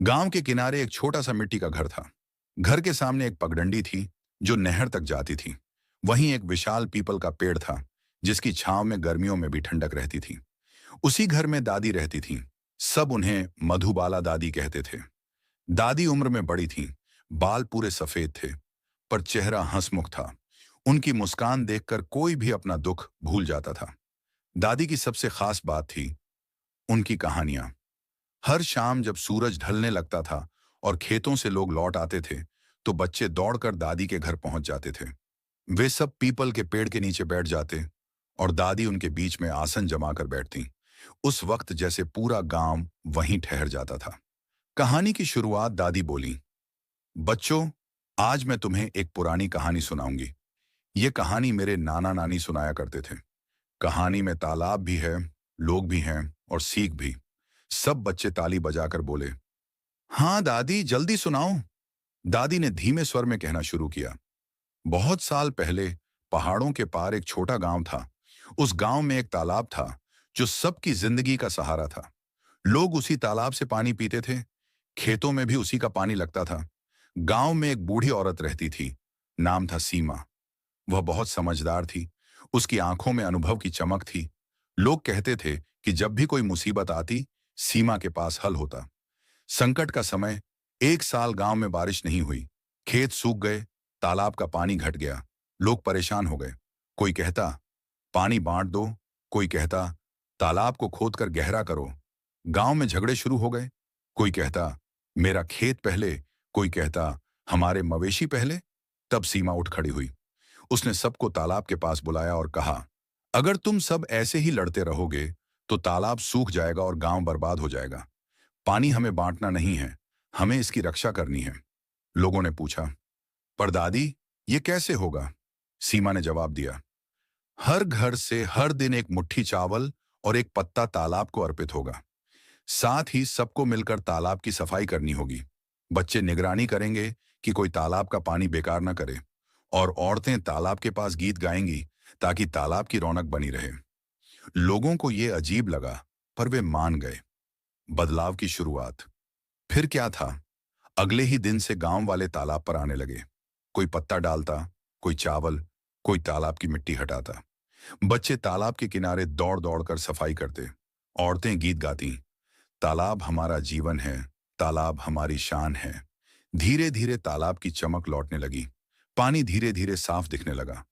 गांव के किनारे एक छोटा सा मिट्टी का घर था। घर के सामने एक पगडंडी थी जो नहर तक जाती थी। वहीं एक विशाल पीपल का पेड़ था जिसकी छांव में गर्मियों में भी ठंडक रहती थी। उसी घर में दादी रहती थी। सब उन्हें मधुबाला दादी कहते थे। दादी उम्र में बड़ी थी, बाल पूरे सफेद थे, पर चेहरा हंसमुख था। उनकी मुस्कान देखकर कोई भी अपना दुख भूल जाता था। दादी की सबसे खास बात थी उनकी कहानियां। हर शाम जब सूरज ढलने लगता था और खेतों से लोग लौट आते थे, तो बच्चे दौड़कर दादी के घर पहुंच जाते थे। वे सब पीपल के पेड़ के नीचे बैठ जाते और दादी उनके बीच में आसन जमाकर बैठती। उस वक्त जैसे पूरा गांव वहीं ठहर जाता था। कहानी की शुरुआत दादी बोली, बच्चों, आज मैं तुम्हें एक पुरानी कहानी सुनाऊंगी। ये कहानी मेरे नाना नानी सुनाया करते थे। कहानी में तालाब भी है, लोग भी हैं और सीख भी। सब बच्चे ताली बजाकर बोले, हाँ दादी, जल्दी सुनाओ। दादी ने धीमे स्वर में कहना शुरू किया। बहुत साल पहले पहाड़ों के पार एक छोटा गांव था। उस गांव में एक तालाब था जो सबकी जिंदगी का सहारा था। लोग उसी तालाब से पानी पीते थे। खेतों में भी उसी का पानी लगता था। गांव में एक बूढ़ी औरत रहती थी। नाम था सीमा। वह बहुत समझदार थी। उसकी आंखों में अनुभव की चमक थी। लोग कहते थे कि जब भी कोई मुसीबत आती, सीमा के पास हल होता। संकट का समय, एक साल गांव में बारिश नहीं हुई। खेत सूख गए, तालाब का पानी घट गया। लोग परेशान हो गए। कोई कहता, पानी बांट दो। कोई कहता, तालाब को खोदकर गहरा करो। गांव में झगड़े शुरू हो गए। कोई कहता, मेरा खेत पहले। कोई कहता, हमारे मवेशी पहले। तब सीमा उठ खड़ी हुई। उसने सबको तालाब के पास बुलाया और कहा, अगर तुम सब ऐसे ही लड़ते रहोगे तो तालाब सूख जाएगा और गांव बर्बाद हो जाएगा। पानी हमें बांटना नहीं है, हमें इसकी रक्षा करनी है। लोगों ने पूछा, पर दादी, ये कैसे होगा? सीमा ने जवाब दिया, हर घर से हर दिन एक मुट्ठी चावल और एक पत्ता तालाब को अर्पित होगा। साथ ही सबको मिलकर तालाब की सफाई करनी होगी। बच्चे निगरानी करेंगे कि कोई तालाब का पानी बेकार न करे, और औरतें तालाब के पास गीत गाएंगी ताकि तालाब की रौनक बनी रहे। लोगों को ये अजीब लगा, पर वे मान गए। बदलाव की शुरुआत। फिर क्या था, अगले ही दिन से गांव वाले तालाब पर आने लगे। कोई पत्ता डालता, कोई चावल, कोई तालाब की मिट्टी हटाता। बच्चे तालाब के किनारे दौड़ दौड़ कर सफाई करते। औरतें गीत गाती, तालाब हमारा जीवन है, तालाब हमारी शान है। धीरे धीरे तालाब की चमक लौटने लगी। पानी धीरे धीरे साफ दिखने लगा।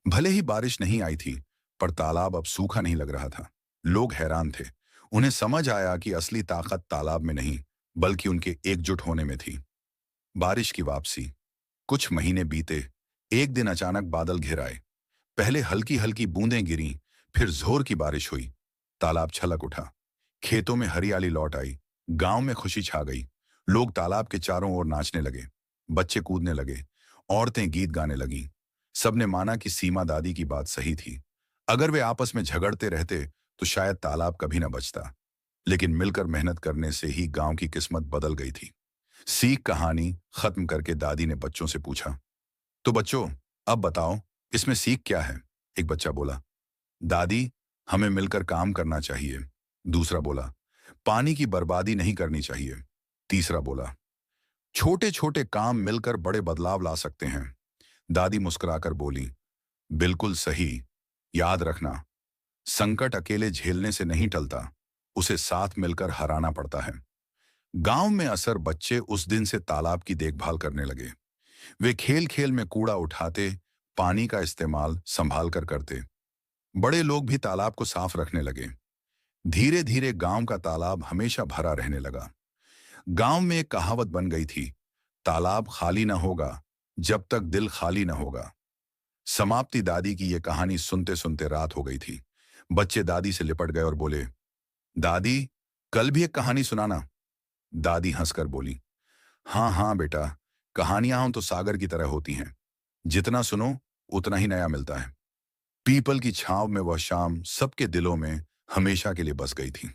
भले ही बारिश नहीं आई थी, पर तालाब अब सूखा नहीं लग रहा था। लोग हैरान थे। उन्हें समझ आया कि असली ताकत तालाब में नहीं, बल्कि उनके एकजुट होने में थी। बारिश की वापसी। कुछ महीने बीते। एक दिन अचानक बादल घिर आए। पहले हल्की हल्की बूंदें गिरीं, फिर जोर की बारिश हुई। तालाब छलक उठा। खेतों में हरियाली लौट आई। गांव में खुशी छा गई। लोग तालाब के चारों ओर नाचने लगे। बच्चे कूदने लगे। औरतें गीत गाने लगीं। सबने माना कि सीमा दादी की बात सही थी। अगर वे आपस में झगड़ते रहते तो शायद तालाब कभी न बचता। लेकिन मिलकर मेहनत करने से ही गांव की किस्मत बदल गई थी। सीख कहानी खत्म करके दादी ने बच्चों से पूछा, तो बच्चों, अब बताओ, इसमें सीख क्या है? एक बच्चा बोला, दादी, हमें मिलकर काम करना चाहिए। दूसरा बोला, पानी की बर्बादी नहीं करनी चाहिए। तीसरा बोला, छोटे छोटे काम मिलकर बड़े बदलाव ला सकते हैं। दादी मुस्कुराकर बोली, बिल्कुल सही। याद रखना, संकट अकेले झेलने से नहीं टलता, उसे साथ मिलकर हराना पड़ता है। गांव में अक्सर बच्चे उस दिन से तालाब की देखभाल करने लगे। वे खेल खेल में कूड़ा उठाते, पानी का इस्तेमाल संभाल कर करते। बड़े लोग भी तालाब को साफ रखने लगे। धीरे धीरे गांव का तालाब हमेशा भरा रहने लगा। गांव में एक कहावत बन गई थी, तालाब खाली न होगा जब तक दिल खाली न होगा। समाप्ति। दादी की यह कहानी सुनते सुनते रात हो गई थी। बच्चे दादी से लिपट गए और बोले, दादी, कल भी एक कहानी सुनाना। दादी हंसकर बोली, हाँ हाँ बेटा, कहानियां हो तो सागर की तरह होती हैं। जितना सुनो उतना ही नया मिलता है। पीपल की छांव में वह शाम सबके दिलों में हमेशा के लिए बस गई थी।